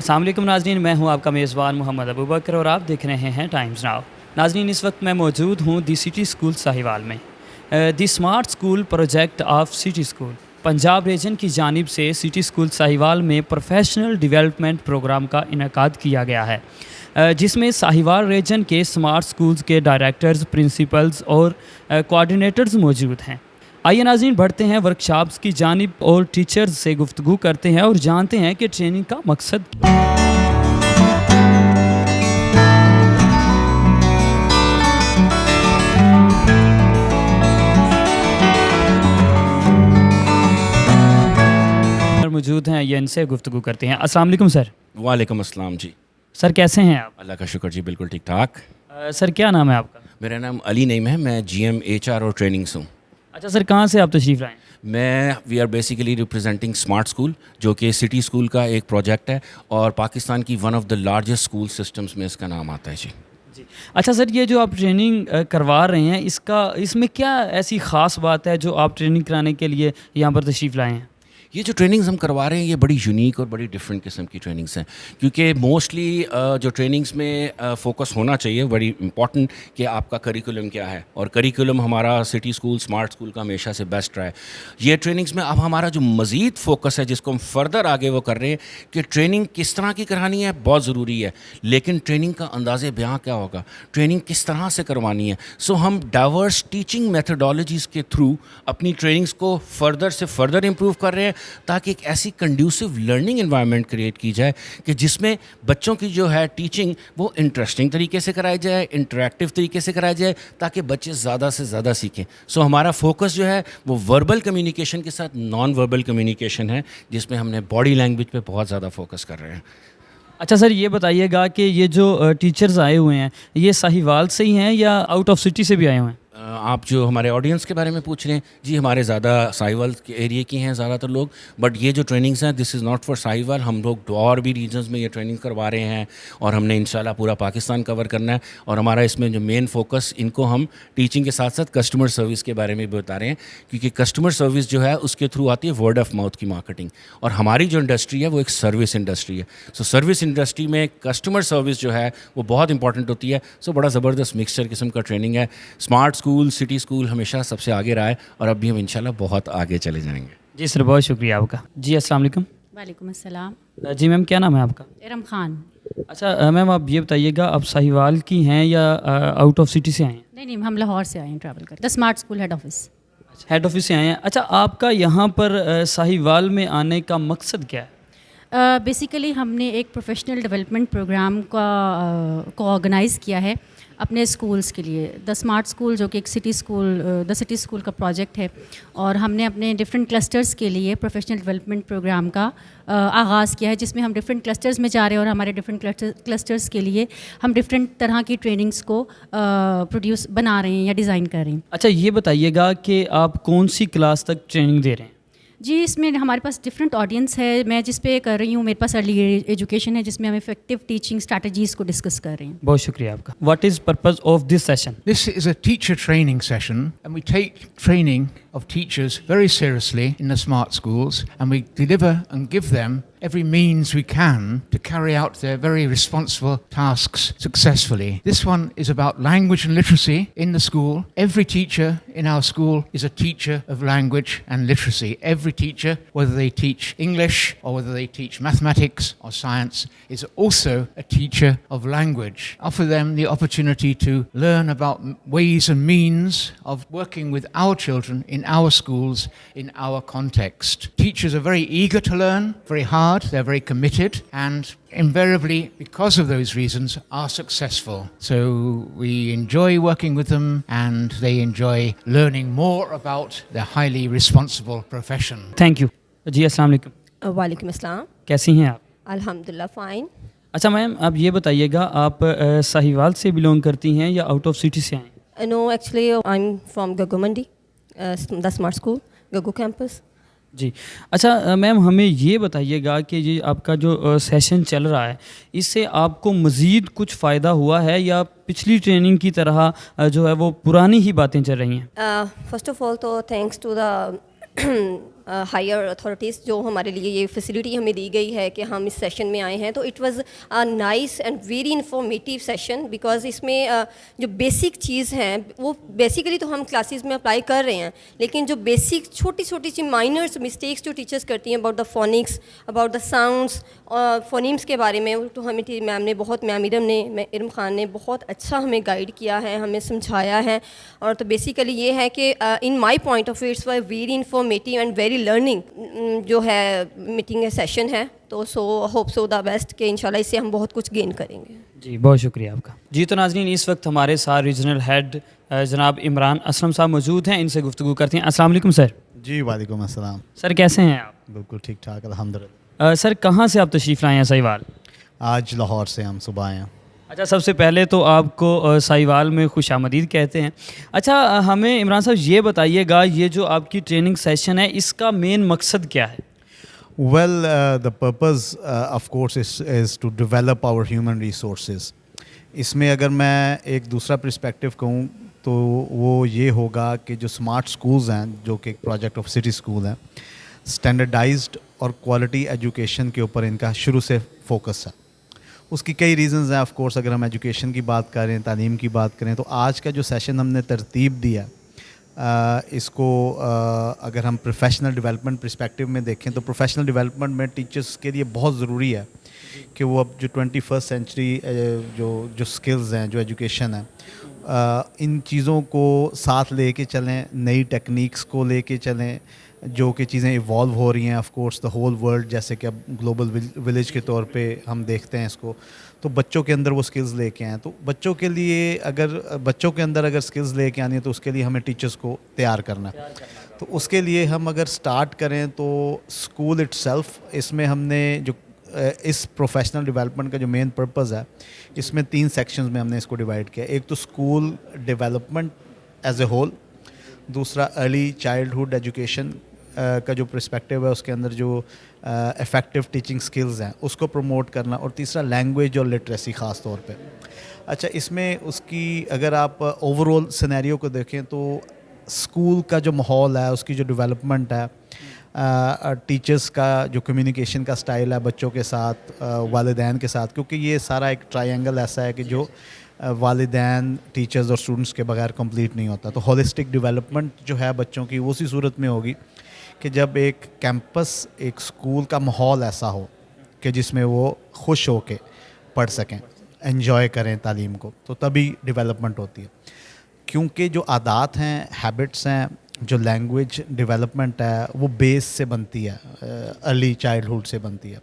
السلام علیکم ناظرین، میں ہوں آپ کا میزبان محمد ابوبکر اور آپ دیکھ رہے ہیں ٹائمز ناؤ۔ ناظرین، اس وقت میں موجود ہوں دی سٹی اسکول ساہیوال میں۔ The smart school project of City School Punjab region کی جانب سے سٹی اسکول ساہیوال میں پروفیشنل ڈیولپمنٹ پروگرام کا انعقاد کیا گیا ہے، جس میں ساہیوال ریجن کے اسمارٹ اسکولز کے ڈائریکٹرز، پرنسپلز اور کوآرڈینیٹرز موجود ہیں۔ آئیے ناظرین، بڑھتے ہیں ورکشاپس کی جانب اور ٹیچرز سے گفتگو کرتے ہیں اور جانتے ہیں کہ ٹریننگ کا مقصد کیا ہے۔ موجود ہیں، یہ ان سے گفتگو کرتے ہیں۔ السلام علیکم سر۔ وعلیکم السلام جی۔ سر کیسے ہیں آپ؟ اللہ کا شکر جی، بالکل ٹھیک ٹھاک۔ سر کیا نام ہے آپ کا؟ میرا نام علی نعیم ہے، میں جی ایم ایچ آر اور ٹریننگس ہوں۔ اچھا سر، کہاں سے آپ تشریف لائیں؟ We are basically representing smart school, جو کہ سٹی اسکول کا ایک پروجیکٹ ہے اور پاکستان کی one of the largest school systems میں اس کا نام آتا ہے جی۔ جی اچھا سر، یہ جو آپ ٹریننگ کروا رہے ہیں، اس میں کیا ایسی خاص بات ہے جو آپ ٹریننگ کرانے کے لیے یہاں پر تشریف لائے ہیں؟ یہ جو ٹریننگز ہم کروا رہے ہیں یہ بڑی یونیک اور بڑی ڈفرینٹ قسم کی ٹریننگز ہیں، کیونکہ موسٹلی جو ٹریننگز میں فوکس ہونا چاہیے بڑی امپورٹنٹ کہ آپ کا کریکولم کیا ہے، اور کریکولم ہمارا سٹی اسکول اسمارٹ اسکول کا ہمیشہ سے بیسٹ رہا ہے۔ یہ ٹریننگز میں اب ہمارا جو مزید فوکس ہے، جس کو ہم فردر آگے وہ کر رہے ہیں کہ ٹریننگ کس طرح کی کرانی ہے، بہت ضروری ہے، لیکن ٹریننگ کا انداز بیاں کیا ہوگا، ٹریننگ کس طرح سے کروانی ہے۔ سو ہم ڈائیورس ٹیچنگ میتھڈالوجیز کے تھرو اپنی ٹریننگز کو فردر سے فردر امپروو کر رہے ہیں، تاکہ ایک ایسی کنڈیوسو لرننگ انوائرمنٹ کریٹ کی جائے کہ جس میں بچوں کی جو ہے ٹیچنگ وہ انٹرسٹنگ طریقے سے کرائی جائے، انٹریکٹیو طریقے سے کرائی جائے، تاکہ بچے زیادہ سے زیادہ سیکھیں۔ سو ہمارا فوکس جو ہے وہ وربل کمیونیکیشن کے ساتھ نان وربل کمیونیکیشن ہے، جس میں ہم نے باڈی لینگویج پہ بہت زیادہ فوکس کر رہے ہیں۔ اچھا سر، یہ بتائیے گا کہ یہ جو ٹیچرز آئے ہوئے ہیں، یہ ساہیوال سے ہی ہیں یا آؤٹ آف سٹی سے بھی آئے ہوئے ہیں؟ آپ جو ہمارے آڈینس کے بارے میں پوچھ رہے ہیں، جی ہمارے زیادہ ساہیوال کے ایریے کی ہیں زیادہ تر لوگ، بٹ یہ جو ٹریننگز ہیں دس از ناٹ فار ساہیوال، ہم لوگ اور بھی ریجنز میں یہ ٹریننگ کروا رہے ہیں اور ہم نے انشاءاللہ پورا پاکستان کور کرنا ہے، اور ہمارا اس میں جو مین فوکس ان کو ہم ٹیچنگ کے ساتھ ساتھ کسٹمر سروس کے بارے میں بھی بتا رہے ہیں، کیونکہ کسٹمر سروس جو ہے اس کے تھرو آتی ہے ورڈ آف ماؤتھ کی مارکیٹنگ، اور ہماری جو انڈسٹری ہے وہ ایک سروس انڈسٹری ہے۔ سو سروس انڈسٹری میں کسٹمر سروس جو ہے وہ بہت امپورٹنٹ ہوتی ہے۔ سو بڑا زبردست مکسچر قسم کا ٹریننگ ہے۔ اسمارٹ اسکول، سٹی اسکول ہمیشہ سب سے آگے رہا ہے اور اب بھی ہم انشاءاللہ بہت آگے چلے جائیں گے۔ جی سر، بہت شکریہ آپ کا۔ جی السلام علیکم۔ وعلیکم السلام۔ جی میم، کیا نام ہے آپ کا؟ ارم خان۔ اچھا میم، آپ یہ بتائیے گا آپ ساہیوال کی ہیں یا آؤٹ آف سٹی سے آئے ہیں؟ نہیں، ہم لاہور سے آئے ہیں ٹریول کر، the smart school head office. Head office سے آئے ہیں۔ اچھا، آپ کا یہاں پر ساہیوال میں آنے کا مقصد کیا ہے؟ بیسیکلی ہم نے ایک پروفیشنل ڈیولپمنٹ پروگرام کو آرگنائز کیا ہے اپنے اسکولس کے لیے، دا اسمارٹ اسکول، جو کہ ایک سٹی اسکول کا پروجیکٹ ہے، اور ہم نے اپنے ڈفرینٹ کلسٹرز کے لیے پروفیشنل ڈیولپمنٹ پروگرام کا آغاز کیا ہے، جس میں ہم ڈفرینٹ کلسٹرز میں جا رہے ہیں اور ہمارے ڈفرینٹ کلسٹرز کے لیے ہم ڈفرینٹ طرح کی ٹریننگس کو بنا رہے ہیں یا ڈیزائن کر رہے ہیں۔ اچھا، یہ بتائیے گا کہ آپ کون سی کلاس تک ٹریننگ دے رہے ہیں؟ جی، اس میں ہمارے پاس ڈفرینٹ آڈینس ہے۔ میں جس پہ کر رہی ہوں، میرے پاس ارلی ایجوکیشن ہے، جس میں ہم افیکٹو ٹیچنگ اسٹریٹجیز کو ڈسکس کر رہے ہیں۔ بہت شکریہ آپ کا۔ What is purpose of this session? This is a teacher training session, and we take training of teachers very seriously in the smart schools, and we deliver and give them every means we can to carry out their very responsible tasks successfully. This one is about language and literacy in the school. Every teacher in our school is a teacher of language and literacy. Every teacher, whether they teach English or whether they teach mathematics or science, is also a teacher of language. Offer them the opportunity to learn about ways and means of working with our children in our schools, in our context. Teachers are very eager to learn, very hard, they're very committed, and invariably, because of those reasons, are successful. So we enjoy working with them, and they enjoy learning more about their highly responsible profession. Thank you. جی السلام علیکم۔ وعلیکم السلام۔ کیسی ہیں آپ؟ الحمدللہ fine. اچھا میم، آپ یہ بتائیے گا آپ ساہیوال سے بلونگ کرتی ہیں یا آؤٹ آف سٹی سے آئیں ہیں؟ No, actually I am from Gaggo Mandi, the smart school, Gaggo campus. جی اچھا میم، ہمیں یہ بتائیے گا کہ یہ آپ کا جو سیشن چل رہا ہے، اس سے آپ کو مزید کچھ فائدہ ہوا ہے یا پچھلی ٹریننگ کی طرح جو ہے وہ پرانی ہی باتیں چل رہی ہیں؟ فرسٹ آف آل تو thanks to the higher authorities جو ہمارے لیے یہ فیسلٹی ہمیں دی گئی ہے کہ ہم اس سیشن میں آئے ہیں. تو it was nice and very informative session, because اس میں جو بیسک چیز ہیں وہ بیسیکلی تو ہم کلاسز میں اپلائی کر رہے ہیں, لیکن جو بیسک چھوٹی چھوٹی سی مائنرس مسٹیکس جو ٹیچرس کرتی ہیں about the phonics, about the sounds, phonemes کے بارے میں, تو ہمیں میم نے بہت, میم ارم خان نے بہت اچھا ہمیں گائیڈ کیا ہے, ہمیں سمجھایا ہے. اور تو بیسیکلی یہ ہے کہ in my point of view it's very informative and very learning جو ہے میٹنگ سیشن ہے. تو so hope so the best کہ انشاءاللہ اس سے ہم بہت کچھ گین کریں گے. جی بہت شکریہ آپ کا. جی تو ناظرین اس وقت ہمارے ساتھ ریجنل ہیڈ جناب عمران اسلم صاحب موجود ہیں, ان سے گفتگو کرتے ہیں. السلام علیکم سر. جی وعلیکم السلام. سر کیسے ہیں آپ؟ بالکل ٹھیک ٹھاک الحمدللہ. سر کہاں سے آپ تشریف لائے ہیں سہیوال؟ آج لاہور سے ہم صبح آئے ہیں. اچھا, سب سے پہلے تو آپ کو سہیوال میں خوش آمدید کہتے ہیں. اچھا ہمیں عمران صاحب یہ بتائیے گا, یہ جو آپ کی ٹریننگ سیشن ہے اس کا مین مقصد کیا ہے؟ Well the purpose of course is to develop our human resources. اس میں اگر میں ایک دوسرا پرسپیکٹیو کہوں تو وہ یہ ہوگا کہ جو اسمارٹ اسکولز ہیں, جو کہ ایک پروجیکٹ آف سٹی اسکول ہیں, اسٹینڈرڈائزڈ اور کوالٹی ایجوکیشن کے اوپر ان کا شروع سے فوکس ہے. اس کی کئی ریزنز ہیں. آف کورس اگر ہم ایجوکیشن کی بات کریں, تعلیم کی بات کریں, تو آج کا جو سیشن ہم نے ترتیب دیا اس کو اگر ہم پروفیشنل ڈیولپمنٹ پرسپیکٹیو میں دیکھیں تو پروفیشنل ڈیولپمنٹ میں ٹیچرس کے لیے بہت ضروری ہے کہ وہ اب جو 21 سینچری جو سکلز ہیں, جو ایجوکیشن ہے, ان چیزوں کو ساتھ لے کے چلیں, نئی ٹیکنیکس کو لے کے چلیں, جو کہ چیزیں ایوالو ہو رہی ہیں. Of course the whole world, جیسے کہ اب گلوبل ولیج کے طور پہ ہم دیکھتے ہیں اس کو, تو بچوں کے اندر وہ سکلز لے کے آئیں. تو بچوں کے لیے اگر بچوں کے اندر اگر سکلز لے کے آنی ہے تو اس کے لیے ہمیں ٹیچرس کو تیار کرنا ہے. تو اس کے لیے ہم اگر سٹارٹ کریں تو اسکول اٹ سیلف, اس میں ہم نے جو اس پروفیشنل ڈیولپمنٹ کا جو مین پرپز ہے, اس میں 3 سیکشنز میں ہم نے اس کو ڈیوائڈ کیا. ایک تو school development as a whole, دوسرا ارلی چائلڈہڈ ایجوکیشن کا جو پرسپیکٹیو ہے, اس کے اندر جو افیکٹو ٹیچنگ سکلز ہیں اس کو پروموٹ کرنا, اور تیسرا لینگویج اور لٹریسی خاص طور پہ. اچھا, اس میں اس کی اگر آپ اوور آل سینیریو کو دیکھیں تو اسکول کا جو ماحول ہے, اس کی جو ڈیولپمنٹ ہے, ٹیچرس کا جو کمیونیکیشن کا سٹائل ہے بچوں کے ساتھ, والدین کے ساتھ, کیونکہ یہ سارا ایک ٹرائی اینگل ایسا ہے کہ جو والدین, ٹیچرز اور اسٹوڈنٹس کے بغیر کمپلیٹ نہیں ہوتا. تو ہولسٹک ڈیولپمنٹ جو ہے بچوں کی, وہ اسی صورت میں ہوگی کہ جب ایک کیمپس, ایک اسکول کا ماحول ایسا ہو کہ جس میں وہ خوش ہو کے پڑھ سکیں, انجوائے کریں تعلیم کو, تو تبھی ڈیولپمنٹ ہوتی ہے. کیونکہ جو عادات ہیں, ہیبٹس ہیں, جو لینگویج ڈیولپمنٹ ہے, وہ بیس سے بنتی ہے, ارلی چائلڈہڈ سے بنتی ہے.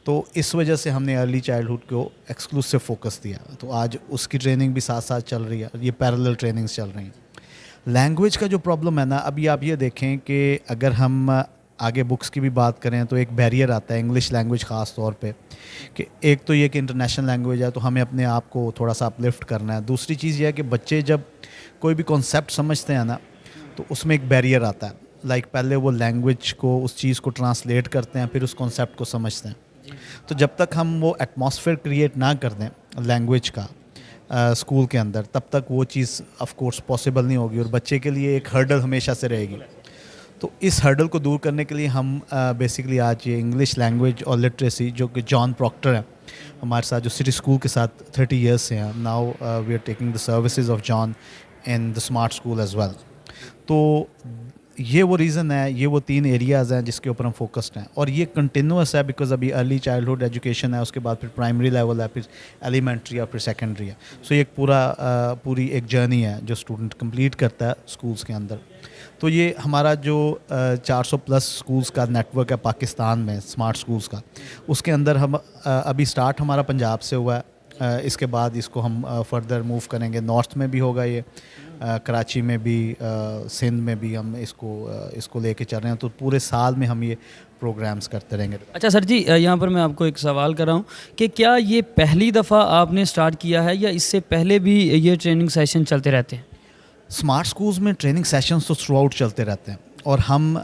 تو اس وجہ سے ہم نے ارلی چائلڈہڈ کو ایکسکلوسیو فوکس دیا. تو آج اس کی ٹریننگ بھی ساتھ ساتھ چل رہی ہے, یہ پیرلل ٹریننگز چل رہی ہیں. لینگویج کا جو پرابلم ہے نا, ابھی آپ یہ دیکھیں کہ اگر ہم آگے بکس کی بھی بات کریں تو ایک بیریئر آتا ہے انگلش لینگویج خاص طور پہ, کہ ایک تو یہ کہ انٹرنیشنل لینگویج ہے تو ہمیں اپنے آپ کو تھوڑا سا اپلفٹ کرنا ہے. دوسری چیز یہ ہے کہ بچے جب کوئی بھی کانسیپٹ سمجھتے ہیں نا, تو اس میں ایک بیریئر آتا ہے. لائک پہلے وہ لینگویج کو, اس چیز کو ٹرانسلیٹ کرتے ہیں, پھر اس کانسیپٹ کو سمجھتے ہیں. تو جب تک ہم وہ ایٹماسفیئر کریٹ نہ کر دیں لینگویج کا اسکول کے اندر, تب تک وہ چیز آف کورس پاسبل نہیں ہوگی, اور بچے کے لیے ایک ہرڈل ہمیشہ سے رہے گی. تو اس ہرڈل کو دور کرنے کے لیے ہم بیسکلی آج یہ انگلش لینگویج اور لٹریسی, جو کہ جان پراکٹر ہیں ہمارے ساتھ, جو سٹی اسکول کے ساتھ 30 ایئرس سے ہیں now, we are taking the services of John in the smart school as well. تو یہ وہ ریزن ہے, یہ وہ 3 ایریاز ہیں جس کے اوپر ہم فوکسڈ ہیں, اور یہ کنٹینیوس ہے بیکاز ابھی ارلی چائلڈہڈ ایجوکیشن ہے, اس کے بعد پھر پرائمری لیول ہے, پھر ایلیمنٹری اور پھر سیکنڈری ہے. سو یہ ایک پوری ایک جرنی ہے جو اسٹوڈنٹ کمپلیٹ کرتا ہے اسکولس کے اندر. تو یہ ہمارا جو 400+ اسکولس کا نیٹ ورک ہے پاکستان میں اسمارٹ اسکولس کا, اس کے اندر ہم ابھی اسٹارٹ ہمارا پنجاب سے ہوا ہے. اس کے بعد اس کو ہم فردر موو کریں گے, نارتھ میں بھی ہوگا یہ, کراچی میں بھی, سندھ میں بھی ہم اس کو لے کے چل رہے ہیں. تو پورے سال میں ہم یہ پروگرامز کرتے رہیں گے. اچھا سر جی, یہاں پر میں آپ کو ایک سوال کر رہا ہوں کہ کیا یہ پہلی دفعہ آپ نے سٹارٹ کیا ہے یا اس سے پہلے بھی یہ ٹریننگ سیشن چلتے رہتے ہیں؟ اسمارٹ اسکولز میں ٹریننگ سیشنز تو تھرو آؤٹ چلتے رہتے ہیں, اور ہم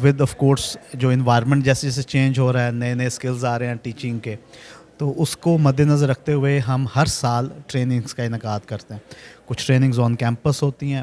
ود آف کورس جو انوائرمنٹ جیسے جیسے چینج ہو رہا ہے, نئے نئے اسکلز آ رہے ہیں ٹیچنگ کے, تو اس کو مد نظر رکھتے ہوئے ہم ہر سال ٹریننگز کا انعقاد کرتے ہیں. کچھ ٹریننگز آن کیمپس ہوتی ہیں,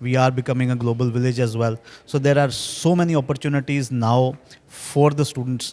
We are becoming a global village as well. So there are so many opportunities now for the students.